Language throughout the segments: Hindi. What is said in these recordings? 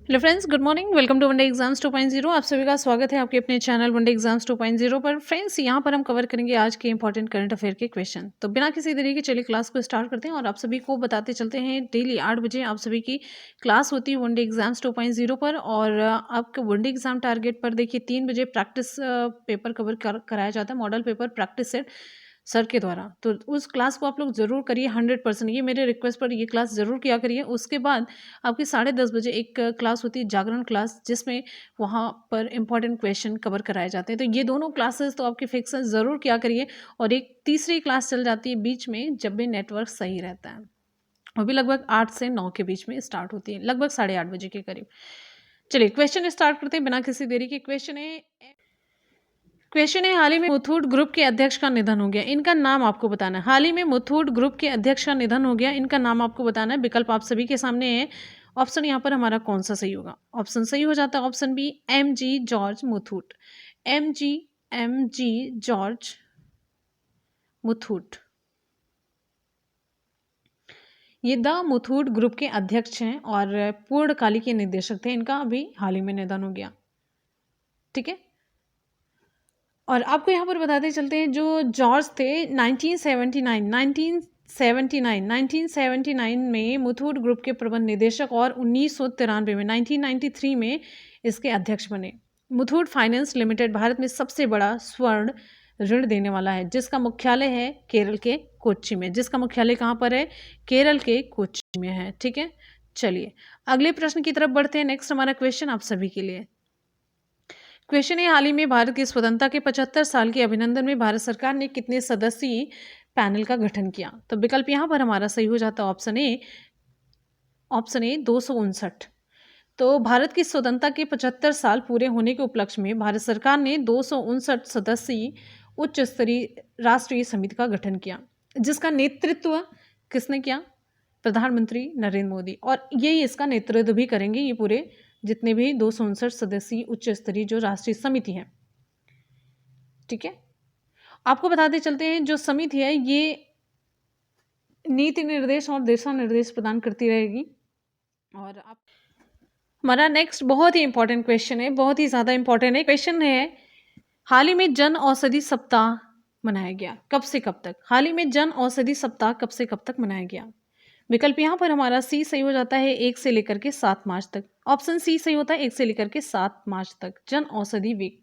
Hello friends, good morning. Welcome to one day exams 2.0। आप सभी का स्वागत है आपके अपने चैनल वनडे एग्जाम्स 2.0 पर। फ्रेंड्स, यहाँ पर हम कवर करेंगे आज के इंपॉर्टेंट करंट अफेयर के क्वेश्चन। तो बिना किसी देरी के चलिए क्लास को स्टार्ट करते हैं और आप सभी को बताते चलते हैं डेली 8 बजे आप सभी की क्लास होती है वनडे एग्जाम्स 2.0 पर। और आपके वनडे एग्जाम टारगेट पर देखिए 3 बजे प्रैक्टिस पेपर कवर कराया जाता है, model paper practice set sir के द्वारा। तो उस क्लास को आप लोग ज़रूर करिए 100%। ये मेरे रिक्वेस्ट पर ये क्लास ज़रूर किया करिए। उसके बाद आपकी 10:30 बजे एक क्लास होती है जागरण क्लास, जिसमें वहाँ पर इंपॉर्टेंट क्वेश्चन कवर कराए जाते हैं। तो ये दोनों क्लासेस तो आपकी फिक्स ज़रूर किया करिए। और एक तीसरी क्लास चल जाती है बीच में, जब भी नेटवर्क सही रहता है। वो भी लगभग 8 से 9 के बीच में स्टार्ट होती है, लगभग 8:30 बजे के करीब। चलिए क्वेश्चन स्टार्ट करते हैं बिना किसी देरी के। क्वेश्चन है, हाल ही में मुथूट ग्रुप के अध्यक्ष का निधन हो गया, इनका नाम आपको बताना है। हाल ही में मुथूट ग्रुप के अध्यक्ष का निधन हो गया, इनका नाम आपको बताना है। विकल्प आप सभी के सामने है। ऑप्शन यहाँ पर हमारा कौन सा सही होगा? ऑप्शन सही हो जाता है option B, M G George Muthoot. M G George Muthoot, ये द मुथूट ग्रुप के अध्यक्ष हैं और पूर्णकालिक निदेशक थे। इनका अभी हाल ही में निधन हो गया। ठीक है। और आपको यहाँ पर बताते चलते हैं, जो जॉर्ज थे 1979 में मुथूट ग्रुप के प्रबंध निदेशक और 1993 में 1993 में इसके अध्यक्ष बने। मुथूट फाइनेंस लिमिटेड भारत में सबसे बड़ा स्वर्ण ऋण देने वाला है, जिसका मुख्यालय है केरल के कोच्चि में। जिसका मुख्यालय कहाँ पर है? केरल के कोच्चि में है। ठीक है। चलिए अगले प्रश्न की तरफ बढ़ते हैं। नेक्स्ट हमारा क्वेश्चन आप सभी के लिए क्वेश्चन है, हाल ही में भारत की स्वतंत्रता के 75 साल के अभिनंदन में भारत सरकार ने कितने सदस्यीय पैनल का गठन किया? तो विकल्प यहाँ पर हमारा सही हो जाता है ऑप्शन ए 259। तो भारत की स्वतंत्रता के 75 साल पूरे होने के उपलक्ष्य में भारत सरकार ने 259 सदस्यीय उच्च स्तरीय राष्ट्रीय समिति का गठन किया, जिसका नेतृत्व किसने किया? प्रधानमंत्री नरेंद्र मोदी। और यही इसका नेतृत्व भी करेंगे, ये पूरे जितने भी 259 सदस्यीय उच्च स्तरीय जो राष्ट्रीय समिति है। ठीक है। आपको बताते चलते हैं, जो समिति है ये नीति निर्देश और दिशा निर्देश प्रदान करती रहेगी। और आप हमारा नेक्स्ट बहुत ही इंपॉर्टेंट क्वेश्चन है, बहुत ही ज़्यादा इंपॉर्टेंट है। क्वेश्चन है, हाल ही में जन औषधि सप्ताह मनाया गया, कब से कब तक? हाल ही में जन औषधि सप्ताह कब से कब तक मनाया गया? विकल्प यहाँ पर हमारा सी सही हो जाता है 1 से लेकर के 7 मार्च तक। ऑप्शन सी सही होता है 1 से लेकर के 7 मार्च तक, जन औषधि वीक।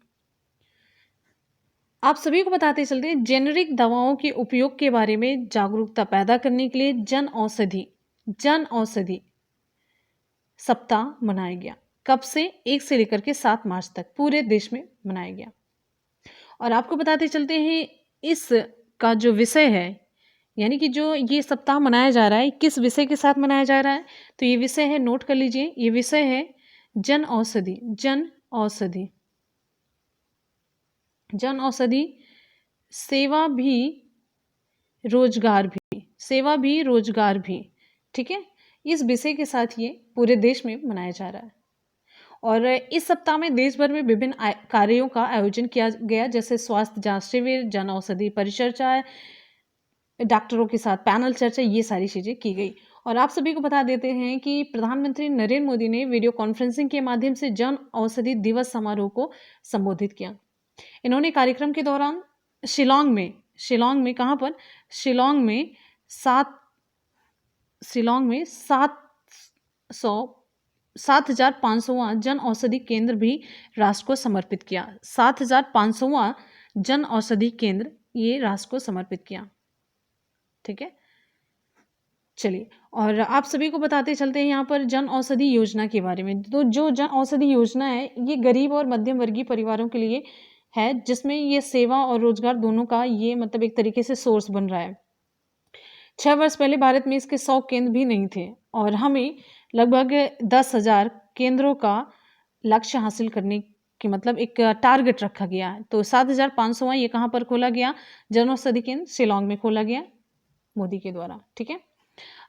आप सभी को बताते चलते हैं, जेनेरिक दवाओं के उपयोग के बारे में जागरूकता पैदा करने के लिए जन औषधि सप्ताह मनाया गया। कब से? 1 से लेकर के 7 मार्च तक पूरे देश में मनाया गया। और आपको बताते चलते हैं, इस का जो विषय है, यानी कि जो ये सप्ताह मनाया जा रहा है, किस विषय के साथ मनाया जा रहा है? तो ये विषय है, नोट कर लीजिए, ये विषय है जन औषधि। जन औषधि सेवा भी रोजगार भी। ठीक है। इस विषय के साथ ये पूरे देश में मनाया जा रहा है। और इस सप्ताह में देश भर में विभिन्न कार्यों का आयोजन किया गया, जैसे स्वास्थ्य जांच शिविर, जन औषधि परिचर्चा, डॉक्टरों के साथ पैनल चर्चा, ये सारी चीज़ें की गई। और आप सभी को बता देते हैं कि प्रधानमंत्री नरेंद्र मोदी ने वीडियो कॉन्फ्रेंसिंग के माध्यम से जन औषधि दिवस समारोह को संबोधित किया। इन्होंने कार्यक्रम के दौरान शिलोंग में कहाँ पर? शिलोंग में 7,500वां जन औषधि केंद्र भी राष्ट्र को समर्पित किया। 7,500वां जन औषधि केंद्र ये राष्ट्र को समर्पित किया। ठीक है। चलिए, और आप सभी को बताते चलते हैं यहाँ पर जन औषधि योजना के बारे में। तो जो जन औषधि योजना है, ये गरीब और मध्यम वर्गीय परिवारों के लिए है, जिसमें ये सेवा और रोजगार दोनों का ये मतलब एक तरीके से सोर्स बन रहा है। 6 वर्ष पहले भारत में इसके 100 केंद्र भी नहीं थे, और हमें लगभग 10,000 केंद्रों का लक्ष्य हासिल करने की मतलब एक टारगेट रखा गया है। तो 7,500वां ये कहाँ पर खोला गया? जन औषधि केंद्र शिलोंग में खोला गया मोदी के द्वारा। ठीक है।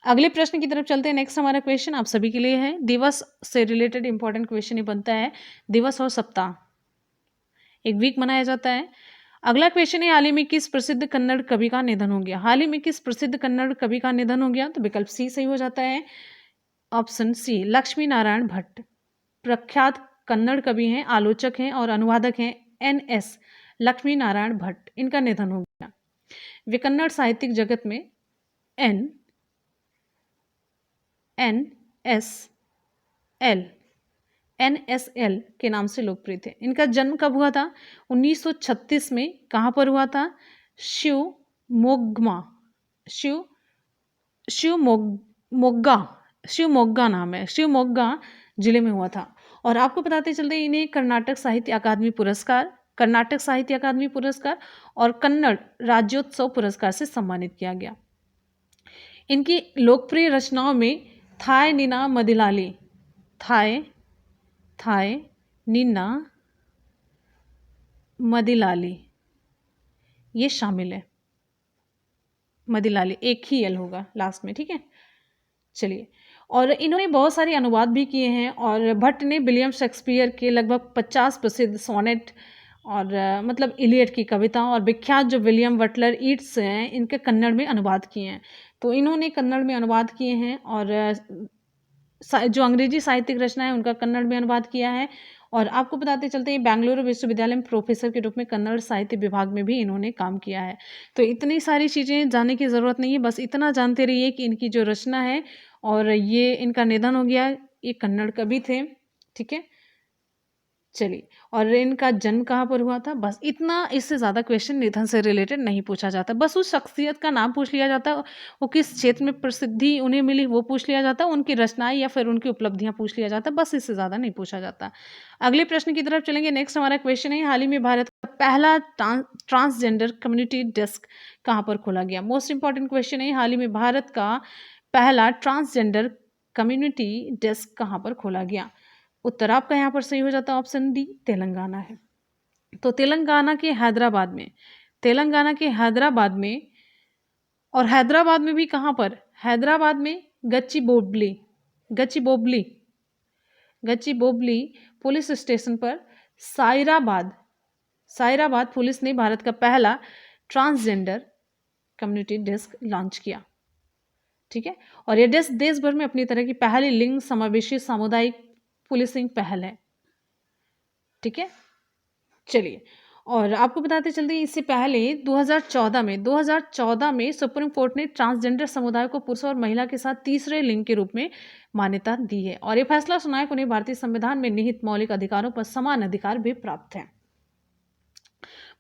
अगले प्रश्न की तरफ चलते हैं। नेक्स्ट हमारा क्वेश्चन आप सभी के लिए है, दिवस से रिलेटेड इंपॉर्टेंट क्वेश्चन ही बनता है। दिवस और सप्ताह एक वीक मनाया जाता है। अगला क्वेश्चन है, हाल ही में किस प्रसिद्ध कन्नड़ कवि का निधन हो गया? हाल ही में किस प्रसिद्ध कन्नड़ कवि का निधन हो गया? तो विकल्प सी सही हो जाता है, ऑप्शन सी लक्ष्मी नारायण भट्ट। प्रख्यात कन्नड़ कवि हैं, आलोचक हैं और अनुवादक हैं एन.एस. लक्ष्मी नारायण भट्ट। इनका निधन हो गया। वे कन्नड़ साहित्यिक जगत में एन.एस.एल के नाम से लोकप्रिय थे। इनका जन्म कब हुआ था? 1936 में। कहाँ पर हुआ था? शिवमोग्गा नाम है, शिवमोग्गा जिले में हुआ था। और आपको बताते चलते इन्हें कर्नाटक साहित्य अकादमी पुरस्कार और कन्नड़ राज्योत्सव पुरस्कार से सम्मानित किया गया। इनकी लोकप्रिय रचनाओं में थाय निना मदिलाली ये शामिल है। मदिलाली एक ही एल होगा लास्ट में, ठीक है। चलिए, और इन्होंने बहुत सारे अनुवाद भी किए हैं। और भट्ट ने विलियम शेक्सपियर के लगभग 50 प्रसिद्ध सोनेट और मतलब इलियट की कविता और विख्यात जो विलियम बटलर ईट्स हैं इनके कन्नड़ में अनुवाद किए हैं। तो इन्होंने कन्नड़ में अनुवाद किए हैं और जो अंग्रेजी साहित्यिक रचना है उनका कन्नड़ में अनुवाद किया है। और आपको बताते चलते हैं बेंगलुरु विश्वविद्यालय में प्रोफेसर के रूप में कन्नड़ साहित्य विभाग में भी इन्होंने काम किया है। तो इतनी सारी चीज़ें जानने की ज़रूरत नहीं है, बस इतना जानते रहिए कि इनकी जो रचना है और ये इनका निधन हो गया, ये कन्नड़ कवि थे, ठीक है। चलिए, और इनका जन्म कहाँ पर हुआ था, बस इतना। इससे ज़्यादा क्वेश्चन निधन से रिलेटेड नहीं पूछा जाता। बस उस शख्सियत का नाम पूछ लिया जाता, वो किस क्षेत्र में प्रसिद्धि उन्हें मिली वो पूछ लिया जाता, उनकी रचनाएं या फिर उनकी उपलब्धियां पूछ लिया जाता, बस इससे ज़्यादा नहीं पूछा जाता। अगले प्रश्न की तरफ चलेंगे। नेक्स्ट हमारा क्वेश्चन है, हाल ही में भारत का पहला ट्रांसजेंडर कम्युनिटी डेस्क कहाँ पर खोला गया? मोस्ट इंपॉर्टेंट क्वेश्चन है, हाल ही में भारत का पहला ट्रांसजेंडर कम्युनिटी डेस्क कहाँ पर खोला गया? उत्तर आपका यहाँ पर सही हो जाता है, ऑप्शन डी तेलंगाना है। तो तेलंगाना के हैदराबाद में, और हैदराबाद में भी कहाँ पर? हैदराबाद में गच्चीबोबली पुलिस स्टेशन पर सायराबाद पुलिस ने भारत का पहला ट्रांसजेंडर कम्युनिटी डेस्क लॉन्च किया, ठीक है। और यह डेस्क देश भर में अपनी तरह की पहली लिंग समावेशी सामुदायिक पुलिसिंग पहल है, ठीक है। चलिए, और आपको बताते चलते हैं इससे पहले 2014 में सुप्रीम कोर्ट ने ट्रांसजेंडर समुदाय को पुरुष और महिला के साथ तीसरे लिंग के रूप में मान्यता दी है। और ये फैसला सुना है कि उन्हें भारतीय संविधान में निहित मौलिक अधिकारों पर समान अधिकार भी प्राप्त है।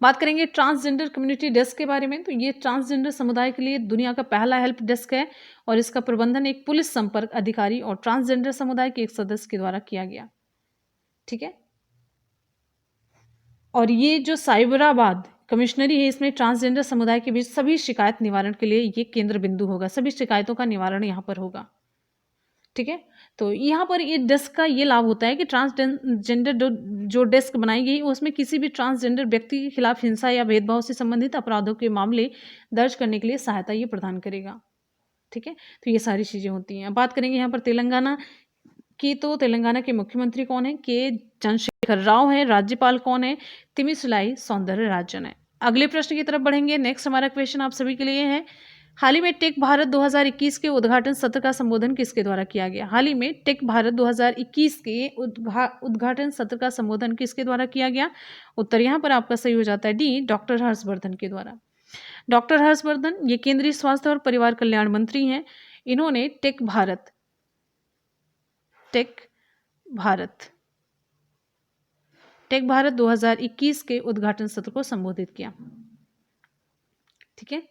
बात करेंगे ट्रांसजेंडर कम्युनिटी डेस्क के बारे में। तो ये ट्रांसजेंडर समुदाय के लिए दुनिया का पहला हेल्प डेस्क है और इसका प्रबंधन एक पुलिस संपर्क अधिकारी और ट्रांसजेंडर समुदाय के एक सदस्य के द्वारा किया गया, ठीक है। और ये जो साइबराबाद कमिश्नरी है, इसमें ट्रांसजेंडर समुदाय के बीच सभी शिकायत निवारण के लिए ये केंद्र बिंदु होगा, सभी शिकायतों का निवारण यहाँ पर होगा, ठीक है। तो यहाँ पर ये डेस्क का ये लाभ होता है कि ट्रांसजेंडर जो डेस्क बनाई गई उसमें किसी भी ट्रांसजेंडर व्यक्ति के खिलाफ हिंसा या भेदभाव से संबंधित अपराधों के मामले दर्ज करने के लिए सहायता ये प्रदान करेगा, ठीक है। तो ये सारी चीज़ें होती हैं। अब बात करेंगे यहाँ पर तेलंगाना की। तो तेलंगाना के मुख्यमंत्री कौन है? के चंद्रशेखर राव है। राज्यपाल कौन है? तिमिसलाई सौंदरराजन है। अगले प्रश्न की तरफ बढ़ेंगे। नेक्स्ट हमारा क्वेश्चन आप सभी के लिए है, हाल ही में टेक भारत 2021 के उद्घाटन सत्र का संबोधन किसके द्वारा किया गया? हाल ही में टेक भारत 2021 के उद्घाटन सत्र का संबोधन किसके द्वारा किया गया? उत्तर यहाँ पर आपका सही हो जाता है, डी, डॉक्टर हर्षवर्धन के द्वारा। डॉक्टर हर्षवर्धन ये केंद्रीय स्वास्थ्य और परिवार कल्याण मंत्री हैं। इन्होंने टेक भारत 2021 के उद्घाटन सत्र को संबोधित किया, ठीक है।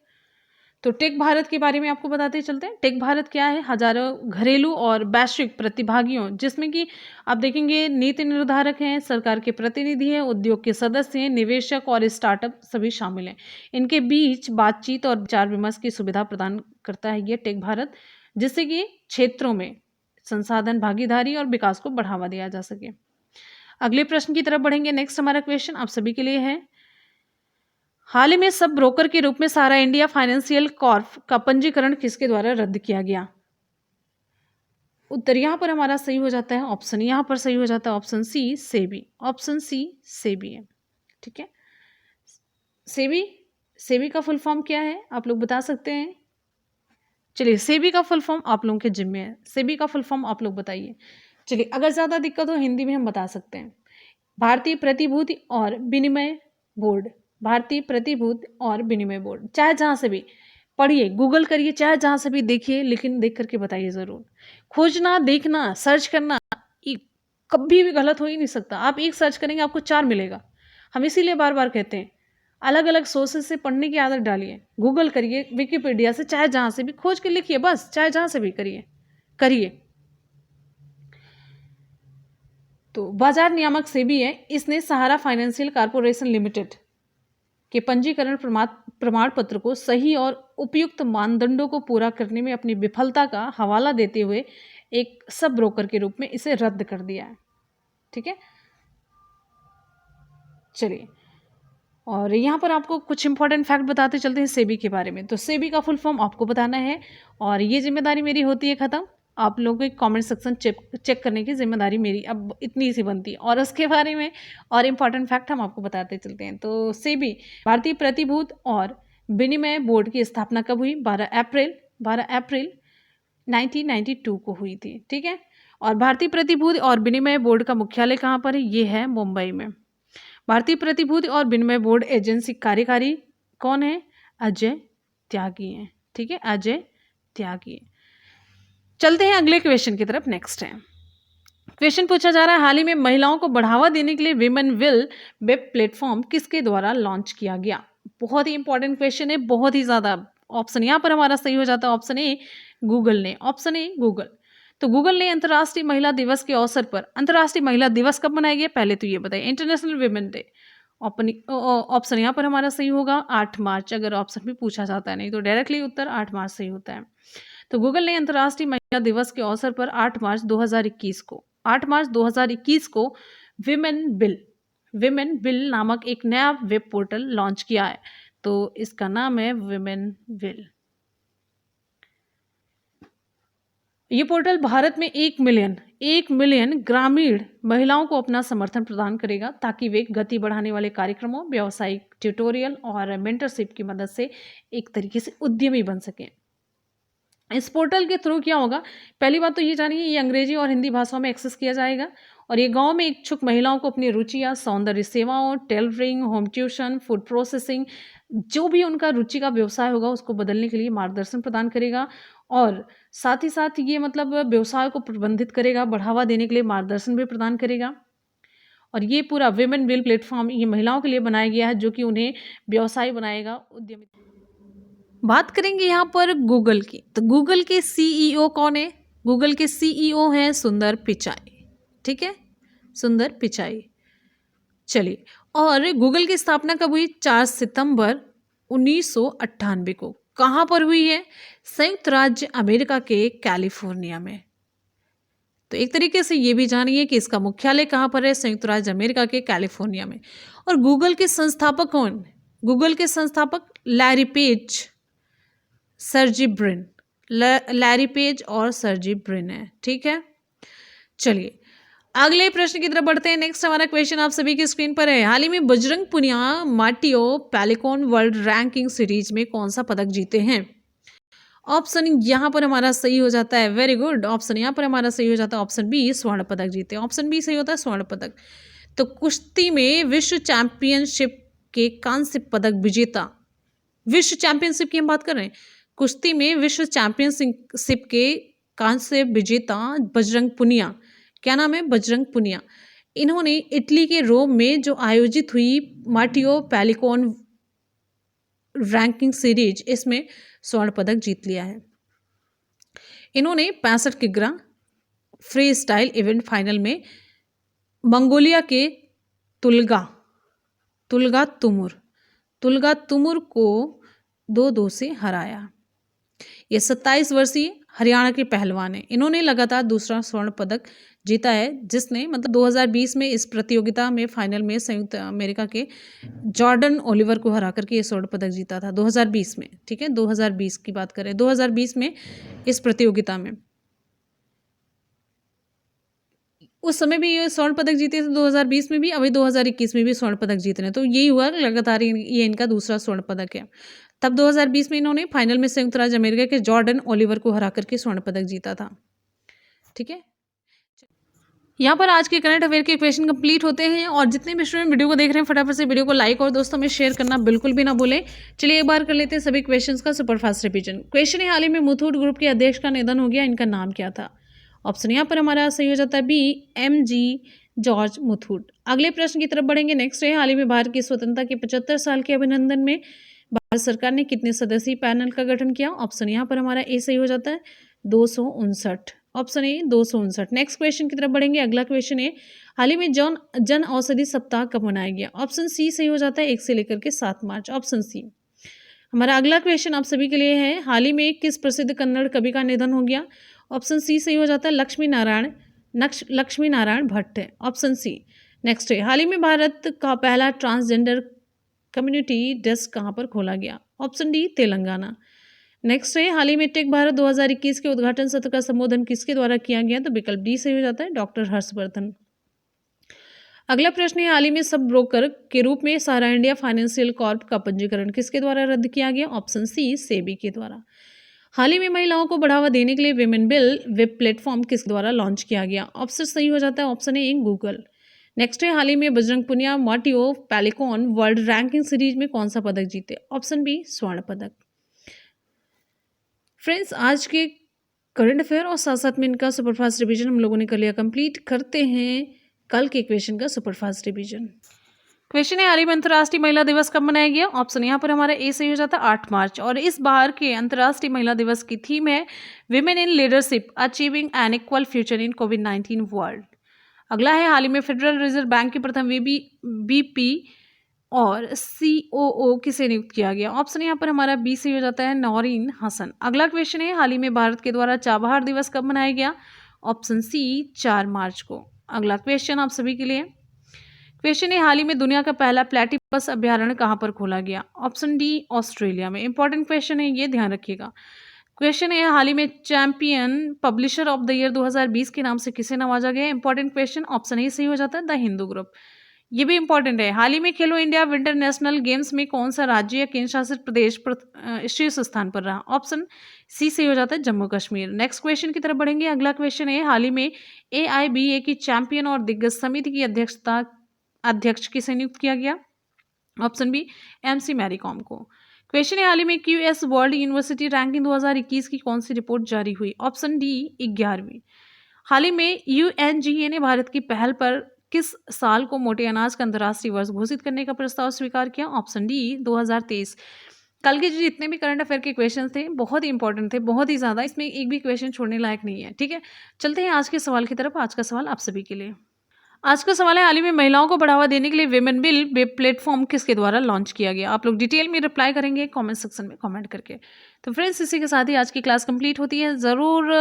तो टेक भारत के बारे में आपको बताते चलते हैं। टेक भारत क्या है? हजारों घरेलू और वैश्विक प्रतिभागियों, जिसमें कि आप देखेंगे नीति निर्धारक हैं, सरकार के प्रतिनिधि हैं, उद्योग के सदस्य हैं, निवेशक और स्टार्टअप सभी शामिल हैं। इनके बीच बातचीत और विचार विमर्श की सुविधा प्रदान करता है ये टेक भारत, जिससे कि क्षेत्रों में संसाधन भागीदारी और विकास को बढ़ावा दिया जा सके। अगले प्रश्न की तरफ बढ़ेंगे। नेक्स्ट हमारा क्वेश्चन आप सभी के लिए है, हाल ही में सब ब्रोकर के रूप में सारा इंडिया फाइनेंशियल कॉर्प का पंजीकरण किसके द्वारा रद्द किया गया? उत्तर यहाँ पर हमारा सही हो जाता है, ऑप्शन यहाँ पर सही हो जाता है, option C, SEBI. Option C, SEBI है, ठीक है। सेबी का फुल फॉर्म क्या है आप लोग बता सकते हैं? चलिए, सेबी का फुल फॉर्म आप लोगों के जिम्मे है। सेबी का फुल फॉर्म आप लोग बताइए। चलिए, अगर ज़्यादा दिक्कत हो हिंदी में हम बता सकते हैं। भारतीय प्रतिभूति और विनिमय बोर्ड, भारतीय प्रतिभूति और विनिमय बोर्ड, चाहे जहाँ से भी पढ़िए, गूगल करिए, चाहे जहाँ से भी देखिए, लेकिन देख करके बताइए ज़रूर। खोजना, देखना, सर्च करना ये कभी भी गलत हो ही नहीं सकता। आप एक सर्च करेंगे आपको 4 मिलेगा। हम इसीलिए बार-बार कहते हैं, अलग-अलग सोर्सेज़ से पढ़ने की आदत डालिए। गूगल करिए, विकिपीडिया से, चाहे जहाँ से भी खोज के लिखिए बस, चाहे जहाँ से भी करिए। तो बाजार नियामक सेबी है, इसने सहारा फाइनेंशियल कॉर्पोरेशन लिमिटेड के पंजीकरण प्रमाण पत्र को सही और उपयुक्त मानदंडों को पूरा करने में अपनी विफलता का हवाला देते हुए एक सब ब्रोकर के रूप में इसे रद्द कर दिया है। ठीक है, चलिए, और यहाँ पर आपको कुछ इंपॉर्टेंट फैक्ट बताते चलते हैं सेबी के बारे में। तो सेबी का फुल फॉर्म आपको बताना है और ये जिम्मेदारी मेरी होती है ख़त्म। आप लोगों के कमेंट सेक्शन चेक करने की जिम्मेदारी मेरी अब इतनी सी बनती है, और उसके बारे में और इम्पॉर्टेंट फैक्ट हम आपको बताते चलते हैं। तो सेबी भारतीय प्रतिभूति और विनिमय बोर्ड की स्थापना कब हुई? 12 अप्रैल 1992 को हुई थी। ठीक है, और भारतीय प्रतिभूति और विनिमय बोर्ड का मुख्यालय कहाँ पर है? ये है मुंबई में। भारतीय प्रतिभूति और विनिमय बोर्ड एजेंसी कार्यकारी कौन है? अजय त्यागी हैं। ठीक है, अजय त्यागी। चलते हैं अगले क्वेश्चन की तरफ। नेक्स्ट है क्वेश्चन पूछा जा रहा है, हाल ही में महिलाओं को बढ़ावा देने के लिए विमेन विल वेब प्लेटफॉर्म किसके द्वारा लॉन्च किया गया? बहुत ही इंपॉर्टेंट क्वेश्चन है, बहुत ही ज्यादा। ऑप्शन यहाँ पर हमारा सही हो जाता है, ऑप्शन ए गूगल ने, ऑप्शन ए गूगल। तो गूगल ने अंतर्राष्ट्रीय महिला दिवस के अवसर पर, अंतर्राष्ट्रीय महिला दिवस कब मनाया गया पहले तो ये बताइए? International women day. ऑप्शन यहाँ पर हमारा सही होगा 8 मार्च, अगर ऑप्शन भी पूछा जाता है, नहीं तो डायरेक्टली उत्तर 8 मार्च सही होता है। तो गूगल ने अंतर्राष्ट्रीय महिला दिवस के अवसर पर 8 मार्च 2021 को विमेन बिल नामक एक नया वेब पोर्टल लॉन्च किया है। तो इसका नाम है विमेन विल। ये पोर्टल भारत में 1 मिलियन ग्रामीण महिलाओं को अपना समर्थन प्रदान करेगा ताकि वे गति बढ़ाने वाले कार्यक्रमों, व्यावसायिक ट्यूटोरियल और मेंटरशिप की मदद से एक तरीके से उद्यमी बन सकें। इस पोर्टल के थ्रू क्या होगा? पहली बात तो ये जानिए, ये अंग्रेजी और हिंदी भाषाओं में एक्सेस किया जाएगा और ये गांव में इच्छुक महिलाओं को अपनी रुचि या सौंदर्य सेवाओं, tailoring, home tuition, food processing, जो भी उनका रुचि का व्यवसाय होगा उसको बदलने के लिए मार्गदर्शन प्रदान करेगा और साथ ही साथ ये मतलब व्यवसाय को प्रबंधित करेगा, बढ़ावा देने के लिए मार्गदर्शन भी प्रदान करेगा। और ये पूरा विमेन विल प्लेटफॉर्म ये महिलाओं के लिए बनाया गया है जो कि उन्हें व्यवसाय बनाएगा, उद्यमी। बात करेंगे यहाँ पर गूगल की, तो गूगल के सीईओ कौन है? गूगल के सीईओ हैं सुंदर पिचाई। ठीक है, सुंदर पिचाई। चलिए, और गूगल की स्थापना कब हुई? 4 सितंबर 1998 को। कहाँ पर हुई है? संयुक्त राज्य अमेरिका के कैलिफोर्निया में। तो एक तरीके से ये भी जानिए कि इसका मुख्यालय कहाँ पर है? संयुक्त राज्य अमेरिका के कैलिफोर्निया में। और गूगल के संस्थापक कौन? गूगल के संस्थापक Larry page, Sergey Brin, Larry page और सर्जी ब्रिन है। ठीक है, चलिए अगले प्रश्न की तरफ बढ़ते हैं। नेक्स्ट हमारा क्वेश्चन आप सभी की स्क्रीन पर है, हाल ही में Bajrang Punia Matteo Pellicone world ranking series में कौन सा पदक जीते हैं? ऑप्शन यहाँ पर हमारा सही हो जाता है, वेरी गुड, ऑप्शन यहाँ पर हमारा सही हो जाता है ऑप्शन बी, स्वर्ण पदक जीते। ऑप्शन बी सही होता है, स्वर्ण पदक। तो कुश्ती में विश्व चैंपियनशिप के कांस्य पदक विजेता, विश्व चैंपियनशिप की हम बात कर रहे हैं, कुश्ती में विश्व चैंपियनशिप के कांस्य विजेता बजरंग पुनिया, क्या नाम है? बजरंग पुनिया। इन्होंने इटली के रोम में जो आयोजित हुई माटियो पैलिकॉन रैंकिंग सीरीज, इसमें स्वर्ण पदक जीत लिया है। इन्होंने 65 किग्रा फ्री स्टाइल इवेंट फाइनल में मंगोलिया के तुल्गा तुमुर को 2-2 से हराया। ये 27 वर्षीय हरियाणा के पहलवान हैं। इन्होंने लगातार दूसरा स्वर्ण पदक जीता है, जिसने मतलब 2020 में इस प्रतियोगिता में फाइनल में संयुक्त अमेरिका के जॉर्डन ओलिवर को हरा करके ये स्वर्ण पदक जीता था 2020 में। ठीक है, 2020 की बात करें, 2020 में इस प्रतियोगिता में, उस समय भी ये स्वर्ण पदक जीते थे 2020 में भी, अभी 2021 में भी स्वर्ण पदक जीत रहे हैं। तो यही हुआ लगातार ये इनका दूसरा स्वर्ण पदक है। तब 2020 में इन्होंने फाइनल में संयुक्त राज्य अमेरिका के जॉर्डन ओलिवर को हरा करके स्वर्ण पदक जीता था। ठीक है, यहाँ पर आज के करंट अफेयर के क्वेश्चन कंप्लीट होते हैं। और जितने भी स्टूडेंट वीडियो को देख रहे हैं फटाफट से वीडियो को लाइक और दोस्तों में शेयर करना बिल्कुल भी ना भूलें। चलिए एक बार कर लेते हैं सभी क्वेश्चंस का सुपरफास्ट रिवीजन। क्वेश्चन है, हाल ही में मुथूट ग्रुप के अध्यक्ष का निधन हो गया, इनका नाम क्या था? ऑप्शन यहाँ पर हमारा सही हो जाता है बी, MG जॉर्ज मुथूट। अगले प्रश्न की तरफ बढ़ेंगे। नेक्स्ट है, हाल ही में भारत की स्वतंत्रता के 75 साल के अभिनंदन में भारत सरकार ने कितने सदस्यीय पैनल का गठन किया? ऑप्शन यहाँ पर हमारा ए सही हो जाता है 259। Option A 259। नेक्स्ट क्वेश्चन की तरफ बढ़ेंगे। अगला क्वेश्चन है, हाल ही में जन औषधि सप्ताह कब मनाया गया? ऑप्शन सी सही हो जाता है 1 से लेकर के 7 मार्च। Option C. हमारा अगला क्वेश्चन आप सभी के लिए है, हाल ही में किस प्रसिद्ध कन्नड़ कवि का निधन हो गया? ऑप्शन सी सही हो जाता है लक्ष्मी नारायण भट्ट है। ऑप्शन सी। नेक्स्ट है, हाल ही में भारत का पहला ट्रांसजेंडर कम्युनिटी डेस्क कहाँ पर खोला गया? Option D Telangana. नेक्स्ट है, हाल ही में टेक भारत 2021 के उद्घाटन सत्र का संबोधन किसके द्वारा किया गया? तो विकल्प डी सही हो जाता है डॉक्टर हर्षवर्धन। अगला प्रश्न है, हाल ही में सब ब्रोकर के रूप में सहारा इंडिया फाइनेंशियल कॉर्प का पंजीकरण किसके द्वारा रद्द किया गया? ऑप्शन सी सेबी के द्वारा। हाल ही में महिलाओं को बढ़ावा देने के लिए विमेन बिल वेब प्लेटफॉर्म किस द्वारा लॉन्च किया गया? ऑप्शन सही हो जाता है ऑप्शन ए गूगल। नेक्स्ट है, हाल ही में Bajrang Punia Matteo Pellicone world ranking series में कौन सा पदक जीते? ऑप्शन बी स्वर्ण पदक। फ्रेंड्स, आज के करंट अफेयर और साथ साथ में इनका सुपरफास्ट रिवीजन हम लोगों ने कर लिया कंप्लीट। करते हैं कल के क्वेश्चन का सुपरफास्ट रिवीजन। क्वेश्चन है, हाल ही में अंतर्राष्ट्रीय महिला दिवस कब मनाया गया? ऑप्शन यहाँ पर हमारा ए सही हो जाता है 8 मार्च। और इस बार के अंतर्राष्ट्रीय महिला दिवस की थीम है women in leadership achieving an equal future in कोविड-19 वर्ल्ड। अगला है, हाल ही में फेडरल रिजर्व बैंक के प्रथम बीपी और COO किसे नियुक्त किया गया? ऑप्शन यहाँ पर हमारा बी सही हो जाता है नौरीन हसन। अगला क्वेश्चन है, हाल ही में भारत के द्वारा चाबहार दिवस कब मनाया गया? ऑप्शन सी 4 मार्च को। अगला क्वेश्चन आप सभी के लिए क्वेश्चन है, हाल ही में दुनिया का पहला प्लेटिपस अभ्यारण्य कहाँ पर खोला गया? ऑप्शन डी ऑस्ट्रेलिया में। इंपॉर्टेंट क्वेश्चन है, ये ध्यान रखिएगा। क्वेश्चन है, हाल ही में champion publisher of the year 2020 के नाम से किसे नवाजा गया? इंपॉर्टेंट क्वेश्चन ऑप्शन ए सही हो जाता है द हिंदू ग्रुप। ये भी इंपॉर्टेंट है, हाल ही में खेलो इंडिया विंटर नेशनल गेम्स में कौन सा राज्य या केंद्र शासित प्रदेश शीर्ष स्थान पर रहा? ऑप्शन सी सही हो जाता है जम्मू कश्मीर। नेक्स्ट क्वेश्चन की तरफ बढ़ेंगे। अगला क्वेश्चन है, हाल ही में AIBA की चैंपियन और दिग्गज समिति की अध्यक्ष किसे नियुक्त किया गया? Option B MC Mary Kom को। क्वेश्चन है, हाल ही में QS वर्ल्ड यूनिवर्सिटी रैंकिंग 2021 की कौन सी रिपोर्ट जारी हुई? ऑप्शन डी 11वीं। हाल ही में UNGA ने भारत की पहल पर किस साल को मोटे अनाज का अंतर्राष्ट्रीय वर्ष घोषित करने का प्रस्ताव स्वीकार किया? Option D 2023। कल के जितने भी करंट अफेयर के क्वेश्चन थे बहुत ही इंपॉर्टेंट थे, बहुत ही ज़्यादा, इसमें एक भी क्वेश्चन छोड़ने लायक नहीं है। ठीक है, चलते हैं आज के सवाल की तरफ। आज का सवाल आप सभी के लिए, आज का सवाल है, हाल ही में महिलाओं को बढ़ावा देने के लिए विमेन बिल वेब प्लेटफॉर्म किसके द्वारा लॉन्च किया गया? आप लोग डिटेल में रिप्लाई करेंगे कमेंट सेक्शन में कमेंट करके। तो फ्रेंड्स, इसी के साथ ही आज की क्लास कंप्लीट होती है। ज़रूर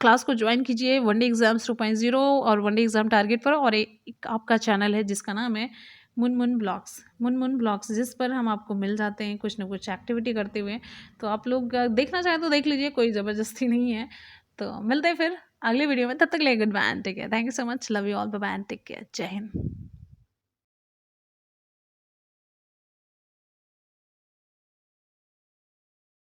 क्लास को ज्वाइन कीजिए वनडे एग्जाम्स 2.0 और वनडे एग्जाम टारगेट पर। और एक आपका चैनल है जिसका नाम है मुनमुन ब्लॉग्स, जिस पर हम आपको मिल जाते हैं कुछ ना कुछ एक्टिविटी करते हुए। तो आप लोग देखना चाहें तो देख लीजिए, कोई ज़बरदस्ती नहीं है। तो मिलते हैं फिर अगले वीडियो में, तब तक के लिए goodbye, take care, thank you so much, love you all, bye bye, take care, जय हिंद।